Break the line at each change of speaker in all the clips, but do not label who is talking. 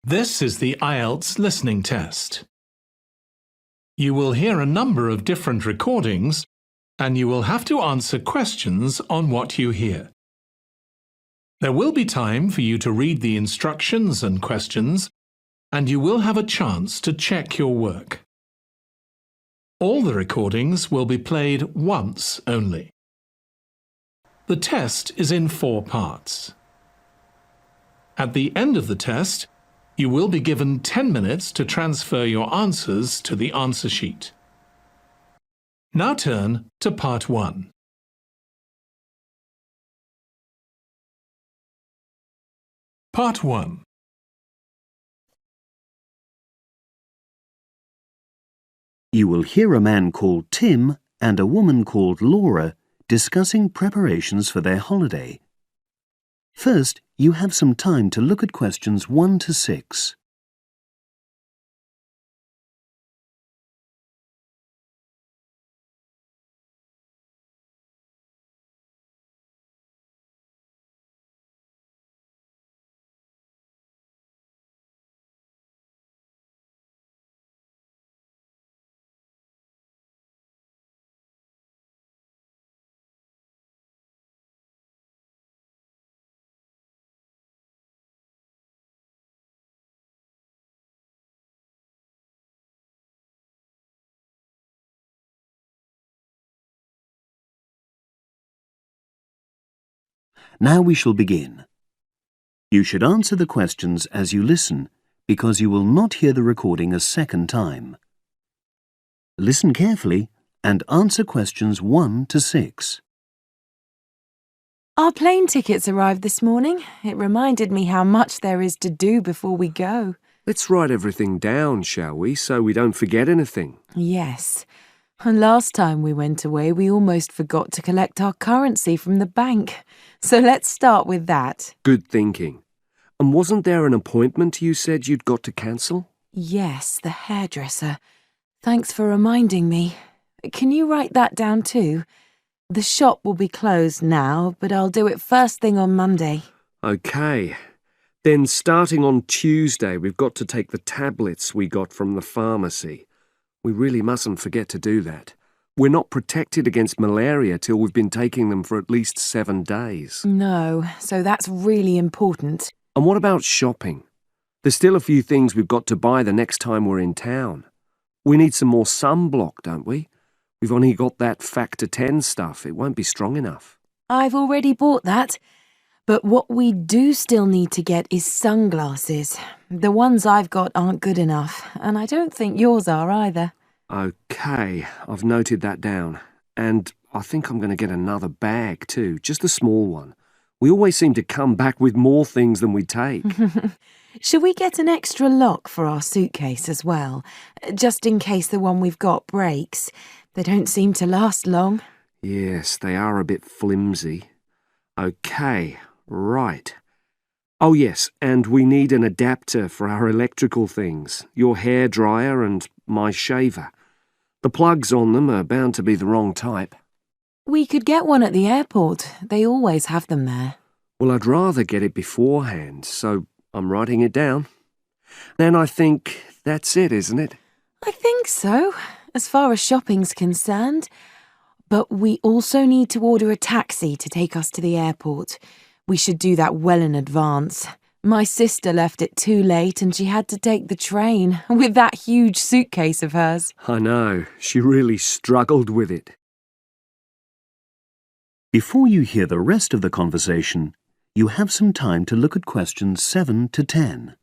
This is the IELTS listening test. You will hear a number of different recordings and you will have to answer questions on what you hear. There will be time for you to read the instructions and questions, and you will have a chance to check your work. All the recordings will be played once only. The test is in 4 parts. At the end of the test, you will be given 10 minutes to transfer your answers to the answer sheet. Now turn to Part 1. Part 1.
You will hear a man called Tim and a woman called Laura discussing preparations for their holiday. First, you have some time to look at questions 1 to 6. Now we shall begin. You should answer the questions as you listen, because you will not hear the recording a second time. Listen carefully and answer questions 1 to 6.
Our plane tickets arrived this morning. It reminded me how much there is to do before we go.
Let's write everything down, shall we, so we don't forget anything?
Yes. And last time we went away, we almost forgot to collect our currency from the bank. So let's start with that.
Good thinking. And wasn't there an appointment you said you'd got to cancel?
Yes, the hairdresser. Thanks for reminding me. Can you write that down too? The shop will be closed now, but I'll do it first thing on Monday.
OK. Then starting on Tuesday, we've got to take the tablets we got from the pharmacy. We really mustn't forget to do that. We're not protected against malaria till we've been taking them for at least 7 days.
No, so that's really important.
And what about shopping? There's still a few things we've got to buy the next time we're in town. We need some more sunblock, don't we? We've only got that factor 10 stuff. It won't be strong enough.
I've already bought that. But what we do still need to get is sunglasses. The ones I've got aren't good enough, and I don't think yours are either.
OK, I've noted that down. And I think I'm going to get another bag too, just a small one. We always seem to come back with more things than we take.
Should we get an extra lock for our suitcase as well, just in case the one we've got breaks? They don't seem to last long.
Yes, they are a bit flimsy. OK, right. Oh yes, and we need an adapter for our electrical things, your hairdryer and my shaver. The plugs on them are bound to be the wrong type.
We could get one at the airport. They always have them there.
Well, I'd rather get it beforehand, so I'm writing it down. Then I think that's it, isn't it?
I think so, as far as shopping's concerned. But we also need to order a taxi to take us to the airport. We should do that well in advance. My sister left it too late and she had to take the train with that huge suitcase of hers.
I know, she really struggled with it.
Before you hear the rest of the conversation, you have some time to look at questions 7 to 10.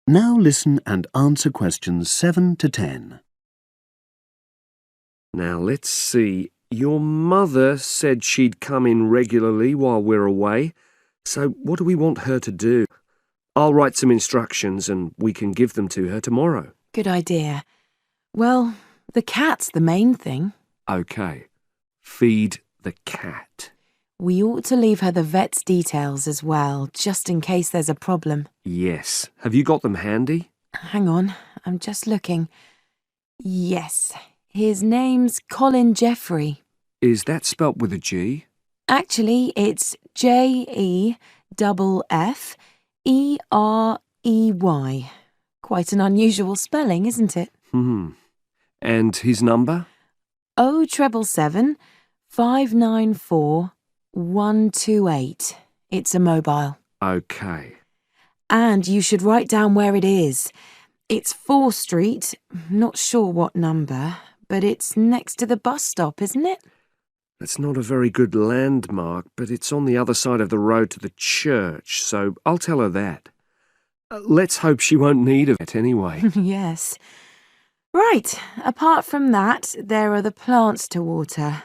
Now listen and answer questions 7 to 10.
Now let's see. Your mother said she'd come in regularly while we're away, so what do we want her to do? I'll write some instructions and we can give them to her tomorrow.
Good idea. Well, the cat's the main thing.
OK. Feed the cat.
We ought to leave her the vet's details as well, just in case there's a problem.
Yes. Have you got them handy?
Hang on, I'm just looking. Yes, his name's Colin Jeffrey.
Is that spelt with a G?
Actually, it's Jeffrey. Quite an unusual spelling, isn't it?
And his number?
077 594 128. It's a mobile.
OK.
And you should write down where it is. It's 4 Street, not sure what number, but it's next to the bus stop, isn't it?
That's not a very good landmark, but it's on the other side of the road to the church, so I'll tell her that. Let's hope she won't need it anyway.
Yes. Right, apart from that, there are the plants to water.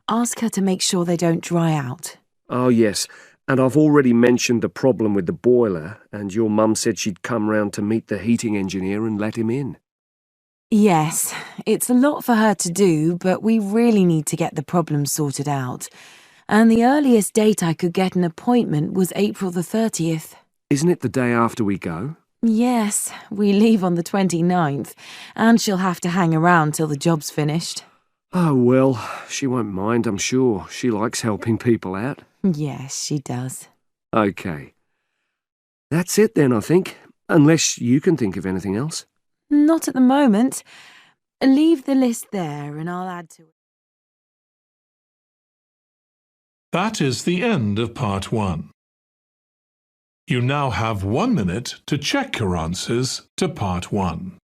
Ask her to make sure they don't dry out.
Oh, yes, and I've already mentioned the problem with the boiler, and your mum said she'd come round to meet the heating engineer and let him in.
Yes, it's a lot for her to do, but we really need to get the problem sorted out. And the earliest date I could get an appointment was April the 30th.
Isn't it the day after we go?
Yes, we leave on the 29th, and she'll have to hang around till the job's finished.
Oh, well, she won't mind, I'm sure. She likes helping people out.
Yes, she does.
OK. That's it then, I think. Unless you can think of anything else.
Not at the moment. Leave the list there and I'll add to it.
That is the end of part 1. You now have 1 minute to check your answers to part 1.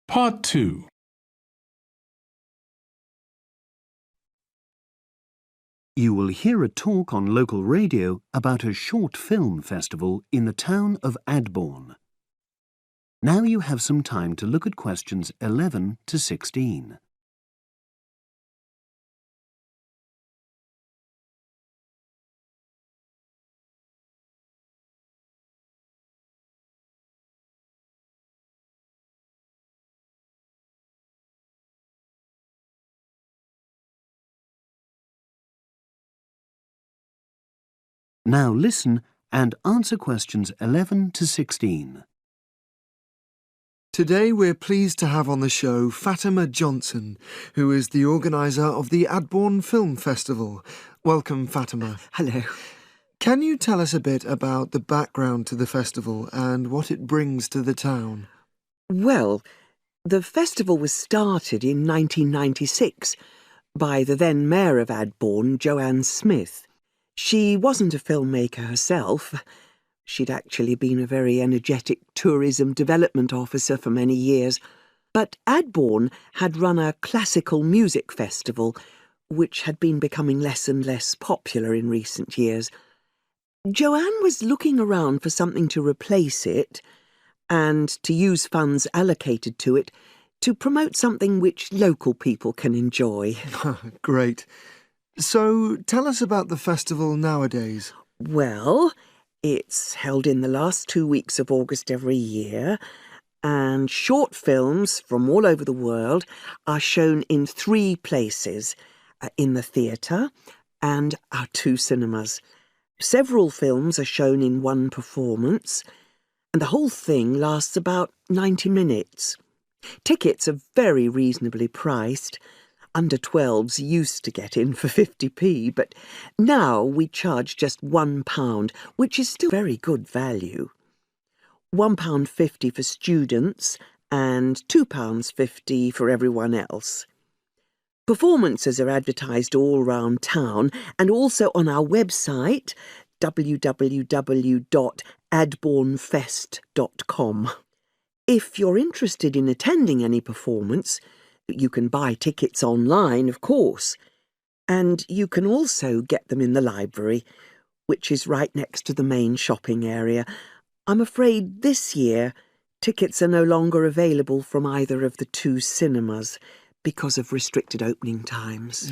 Part 2.
You will hear a talk on local radio about a short film festival in the town of Adborn. Now you have some time to look at questions 11 to 16. Now listen and answer questions 11 to 16.
Today we're pleased to have on the show Fatima Johnson, who is the organiser of the Adborn Film Festival. Welcome, Fatima.
Hello.
Can you tell us a bit about the background to the festival and what it brings to the town?
Well, the festival was started in 1996 by the then Mayor of Adborn, Joanne Smith. She wasn't a filmmaker herself. She'd actually been a very energetic tourism development officer for many years. But Adborn had run a classical music festival, which had been becoming less and less popular in recent years. Joanne was looking around for something to replace it and to use funds allocated to it to promote something which local people can enjoy.
Great. So, tell us about the festival nowadays.
Well, it's held in the last 2 weeks of August every year, and short films from all over the world are shown in 3 places, in the theatre and our 2 cinemas. Several films are shown in 1 performance, and the whole thing lasts about 90 minutes. Tickets are very reasonably priced. Under 12s used to get in for 50p, but now we charge just £1, which is still very good value. £1.50 for students and £2.50 for everyone else. Performances are advertised all round town and also on our website, www.adbournefest.com. If you're interested in attending any performance, you can buy tickets online, of course, and you can also get them in the library, which is right next to the main shopping area. I'm afraid this year tickets are no longer available from either of the two cinemas because of restricted opening times.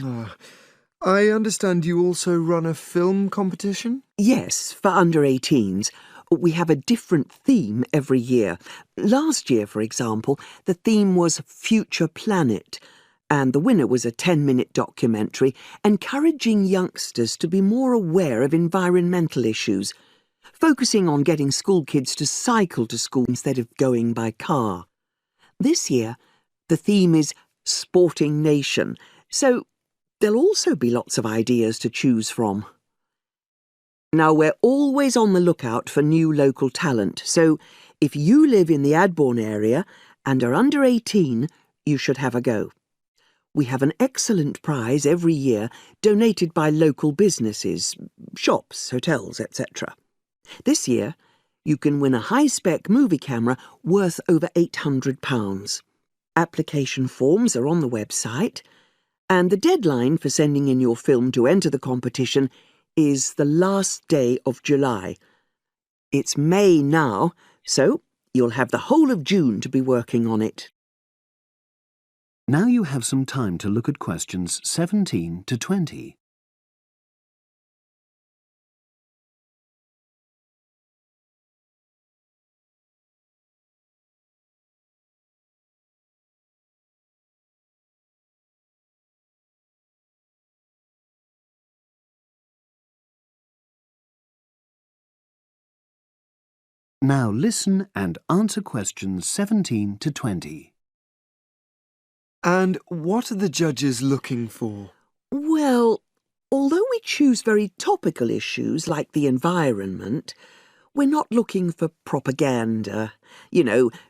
I understand you also run a film competition?
Yes, for under 18s. We have a different theme every year. Last year, for example, the theme was Future Planet, and the winner was a 10-minute documentary encouraging youngsters to be more aware of environmental issues, focusing on getting school kids to cycle to school instead of going by car. This year, the theme is Sporting Nation, so there'll also be lots of ideas to choose from. Now, we're always on the lookout for new local talent, so if you live in the Adbourne area and are under 18, you should have a go. We have an excellent prize every year donated by local businesses, shops, hotels, etc. This year, you can win a high-spec movie camera worth over £800. Application forms are on the website, and the deadline for sending in your film to enter the competition is the last day of July. It's May now, so you'll have the whole of June to be working on it.
Now you have some time to look at questions 17 to 20. Now listen and answer questions 17 to 20.
And what are the judges looking for?
Well, although we choose very topical issues like the environment, we're not looking for propaganda,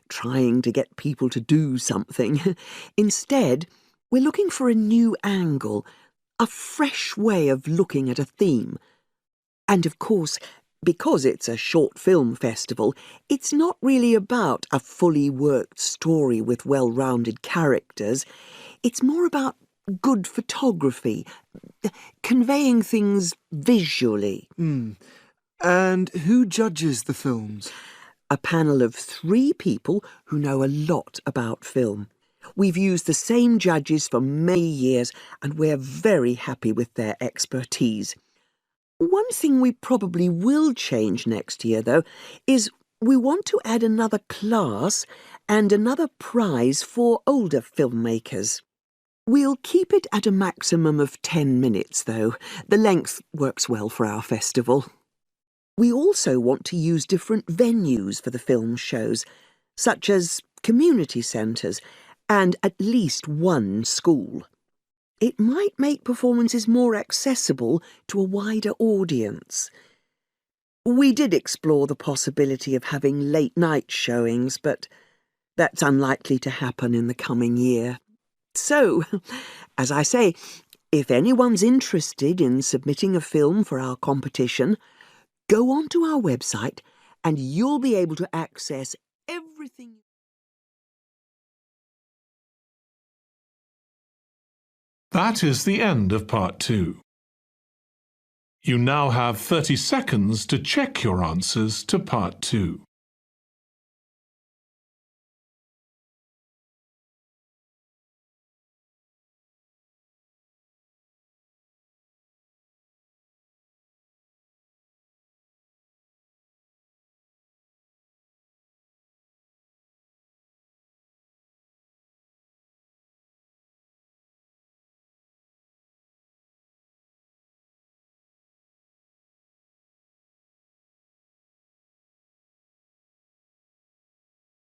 trying to get people to do something. Instead, we're looking for a new angle, a fresh way of looking at a theme. And of course, because it's a short film festival, it's not really about a fully worked story with well-rounded characters. It's more about good photography, conveying things visually.
And who judges the films?
A panel of 3 people who know a lot about film. We've used the same judges for many years, and we're very happy with their expertise. One thing we probably will change next year, though, is we want to add another class and another prize for older filmmakers. We'll keep it at a maximum of 10 minutes, though. The length works well for our festival. We also want to use different venues for the film shows, such as community centres and at least one school. It might make performances more accessible to a wider audience. We did explore the possibility of having late-night showings, but that's unlikely to happen in the coming year. So, as I say, if anyone's interested in submitting a film for our competition, go onto our website and you'll be able to access everything.
That is the end of part 2. You now have 30 seconds to check your answers to part 2.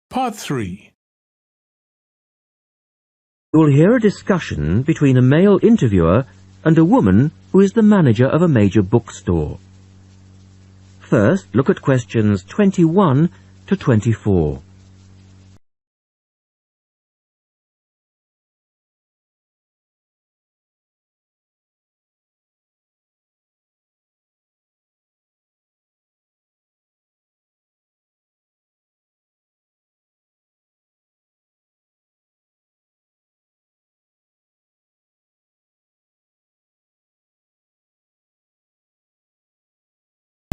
Part 3.
You'll hear a discussion between a male interviewer and a woman who is the manager of a major bookstore. First, look at questions 21 to 24.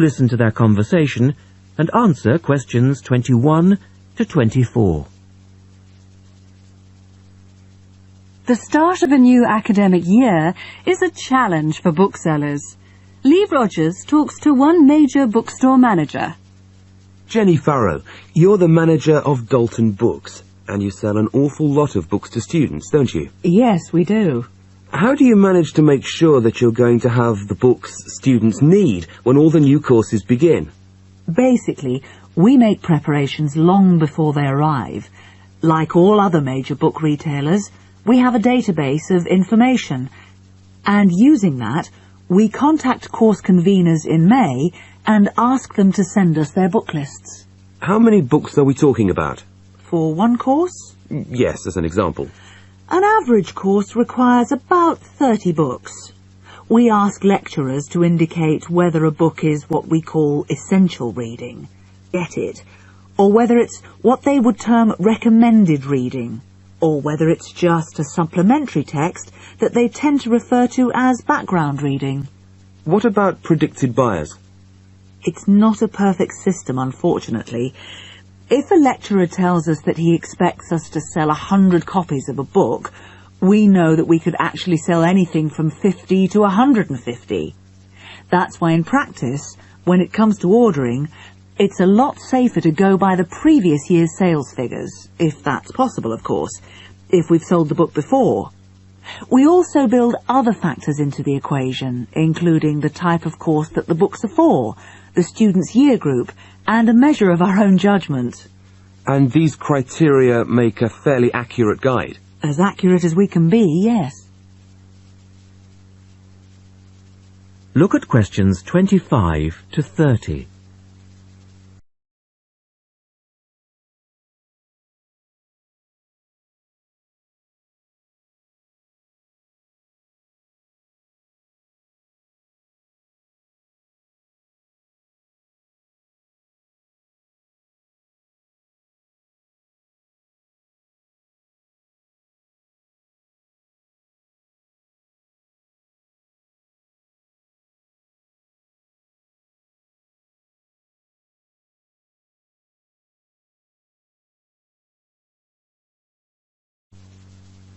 Listen to their conversation and answer questions 21 to 24.
The start of a new academic year is a challenge for booksellers. Lee Rogers talks to one major bookstore manager.
Jenny Farrow, you're the manager of Dalton Books, and you sell an awful lot of books to students, don't you?
Yes, we do.
How do you manage to make sure that you're going to have the books students need when all the new courses begin?
Basically, we make preparations long before they arrive. Like all other major book retailers, we have a database of information, and using that, we contact course conveners in May and ask them to send us their book lists.
How many books are we talking about?
For one course?
Yes, as an example.
An average course requires about 30 books. We ask lecturers to indicate whether a book is what we call essential reading, get it, or whether it's what they would term recommended reading, or whether it's just a supplementary text that they tend to refer to as background reading.
What about predicted buyers?
It's not a perfect system, unfortunately. If a lecturer tells us that he expects us to sell 100 copies of a book, we know that we could actually sell anything from 50 to 150. That's why in practice, when it comes to ordering, it's a lot safer to go by the previous year's sales figures, if that's possible, of course, if we've sold the book before. We also build other factors into the equation, including the type of course that the books are for, the student's year group, and a measure of our own judgment.
And these criteria make a fairly accurate guide?
As accurate as we can be, yes.
Look at questions 25 to 30.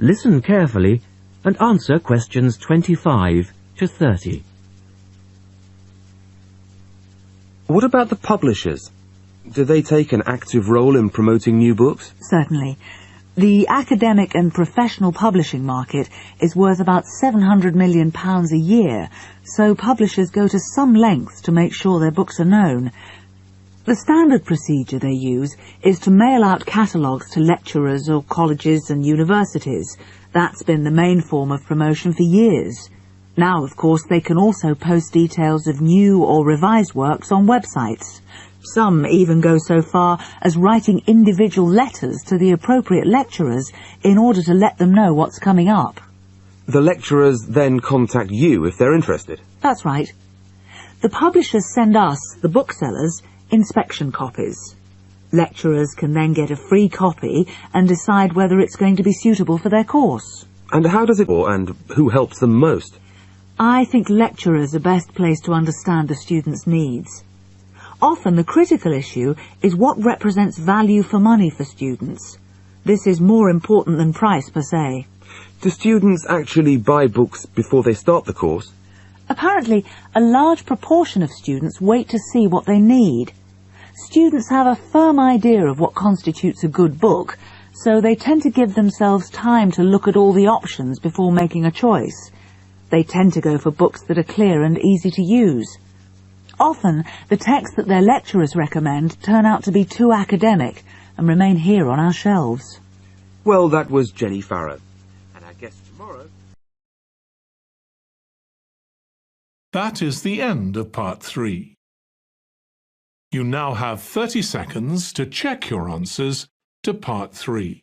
Listen carefully and answer questions 25 to 30.
What about the publishers? Do they take an active role in promoting new books?
Certainly. The academic and professional publishing market is worth about £700 million a year, so publishers go to some lengths to make sure their books are known. The standard procedure they use is to mail out catalogues to lecturers or colleges and universities. That's been the main form of promotion for years. Now, of course, they can also post details of new or revised works on websites. Some even go so far as writing individual letters to the appropriate lecturers in order to let them know what's coming up.
The lecturers then contact you if they're interested?
That's right. The publishers send us, the booksellers, inspection copies. Lecturers can then get a free copy and decide whether it's going to be suitable for their course.
And how does it go, and who helps them most?
I think lecturers are best placed to understand the students' needs. Often the critical issue is what represents value for money for students. This is more important than price per se.
Do students actually buy books before they start the course?
Apparently, a large proportion of students wait to see what they need. Students have a firm idea of what constitutes a good book, so they tend to give themselves time to look at all the options before making a choice. They tend to go for books that are clear and easy to use. Often, the texts that their lecturers recommend turn out to be too academic and remain here on our shelves.
Well, that was Jenny Farrow.
tomorrow.
That is the end of part 3. You now have 30 seconds to check your answers to part 3.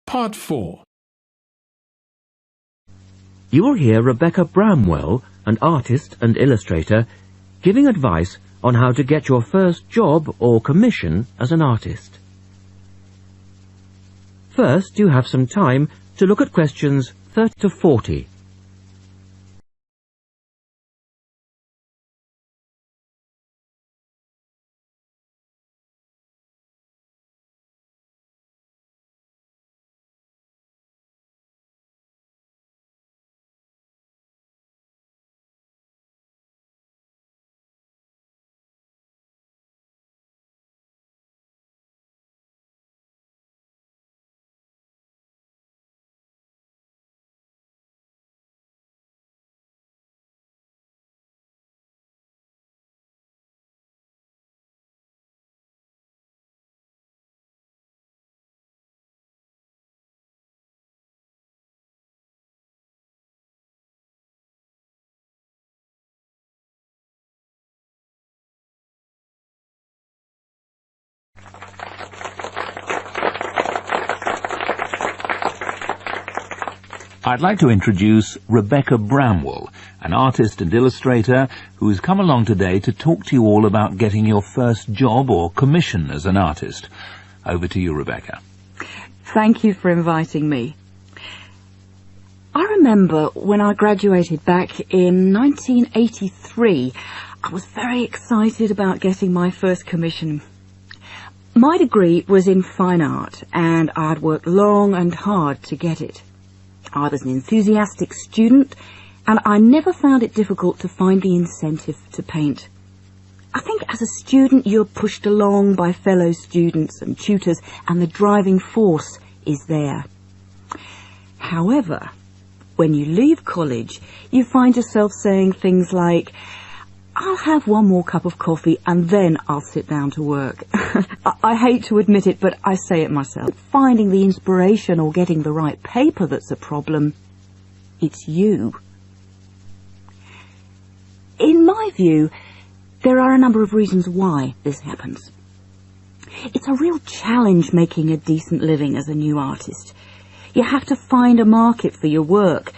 Part 4.
You will hear Rebecca Bramwell, an artist and illustrator, giving advice on how to get your first job or commission as an artist. First, you have some time to look at questions 30 to 40.
I'd like to introduce Rebecca Bramwell, an artist and illustrator who has come along today to talk to you all about getting your first job or commission as an artist. Over to you, Rebecca.
Thank you for inviting me. I remember when I graduated back in 1983, I was very excited about getting my first commission. My degree was in fine art, and I'd worked long and hard to get it. I was an enthusiastic student, and I never found it difficult to find the incentive to paint. I think as a student you're pushed along by fellow students and tutors, and the driving force is there. However, when you leave college, you find yourself saying things like, I'll have one more cup of coffee and then I'll sit down to work. I hate to admit it, but I say it myself. Finding the inspiration or getting the right paper that's a problem. It's you. In my view, there are a number of reasons why this happens. It's a real challenge making a decent living as a new artist. You have to find a market for your work.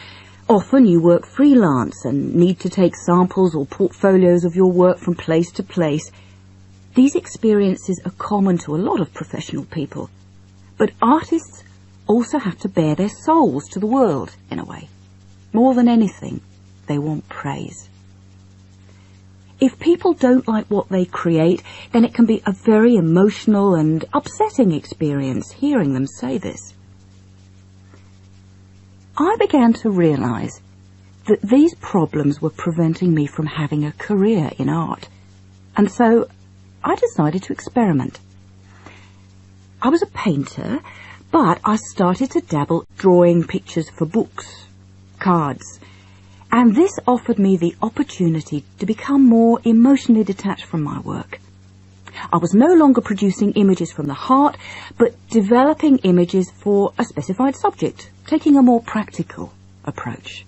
Often you work freelance and need to take samples or portfolios of your work from place to place. These experiences are common to a lot of professional people. But artists also have to bare their souls to the world, in a way. More than anything, they want praise. If people don't like what they create, then it can be a very emotional and upsetting experience hearing them say this. I began to realise that these problems were preventing me from having a career in art, and so I decided to experiment. I was a painter, but I started to dabble drawing pictures for books, cards, and this offered me the opportunity to become more emotionally detached from my work. I was no longer producing images from the heart, but developing images for a specified subject, taking a more practical approach.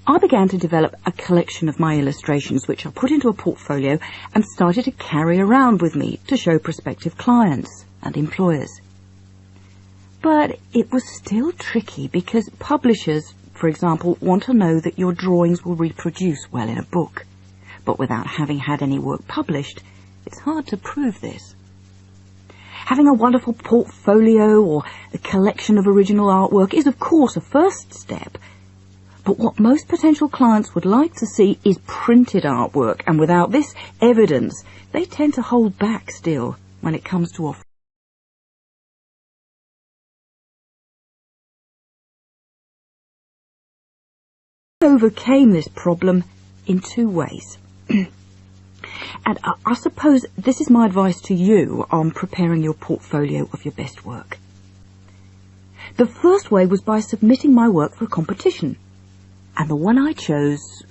I began to develop a collection of my illustrations, which I put into a portfolio and started to carry around with me to show prospective clients and employers. But it was still tricky because publishers, for example, want to know that your drawings will reproduce well in a book. But without having had any work published, it's hard to prove this. Having a wonderful portfolio or a collection of original artwork is of course a first step, but what most potential clients would like to see is printed artwork, and without this evidence, they tend to hold back still when it comes to offering. overcame this problem in two ways. And I suppose this is my advice to you on preparing your portfolio of your best work. The first way was by submitting my work for a competition. And the one I chose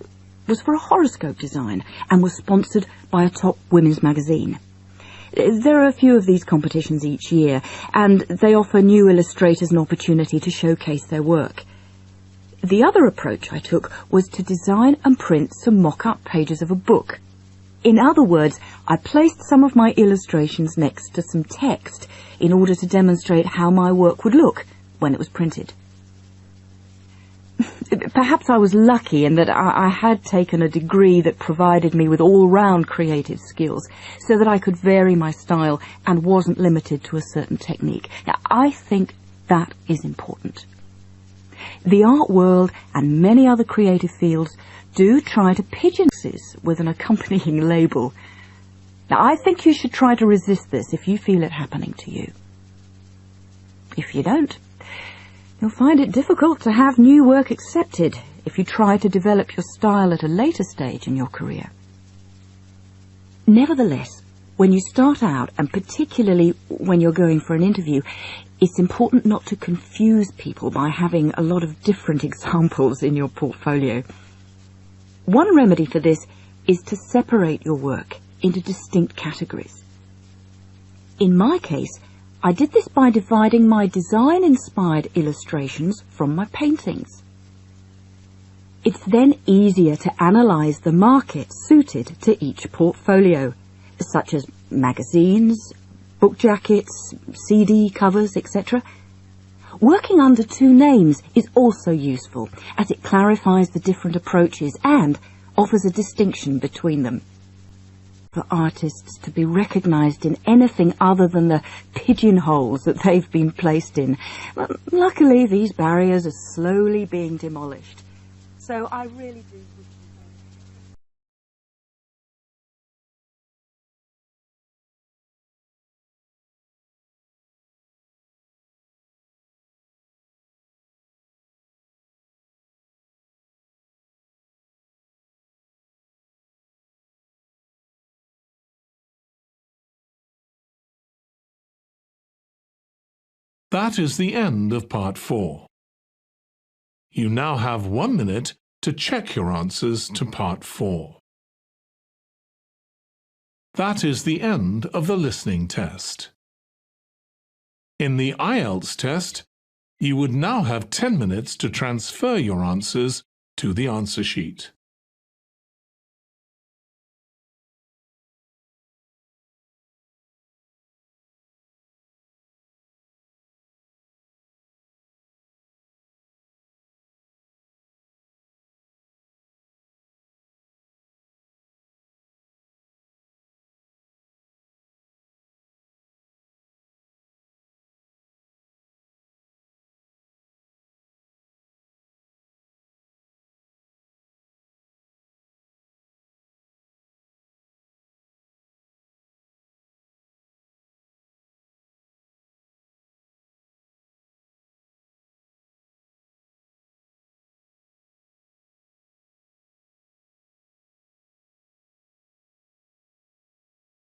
was for a horoscope design and was sponsored by a top women's magazine. There are a few of these competitions each year, and they offer new illustrators an opportunity to showcase their work. The other approach I took was to design and print some mock-up pages of a book. In other words, I placed some of my illustrations next to some text in order to demonstrate how my work would look when it was printed. Perhaps I was lucky in that I had taken a degree that provided me with all-round creative skills so that I could vary my style and wasn't limited to a certain technique. Now, I think that is important. The art world and many other creative fields do try to pigeonhole with an accompanying label. Now, I think you should try to resist this if you feel it happening to you. If you don't, you'll find it difficult to have new work accepted if you try to develop your style at a later stage in your career. Nevertheless, when you start out, and particularly when you're going for an interview, it's important not to confuse people by having a lot of different examples in your portfolio. One remedy for this is to separate your work into distinct categories. In my case, I did this by dividing my design-inspired illustrations from my paintings. It's then easier to analyse the market suited to each portfolio, such as magazines, book jackets, CD covers, etc. Working under two names is also useful, as it clarifies the different approaches and offers a distinction between them. For artists to be recognised in anything other than the pigeonholes that they've been placed in, well, luckily these barriers are slowly being demolished. So I really do...
That is the end of Part 4. You now have 1 minute to check your answers to Part 4. That is the end of the listening test. In the IELTS test, you would now have 10 minutes to transfer your answers to the answer sheet.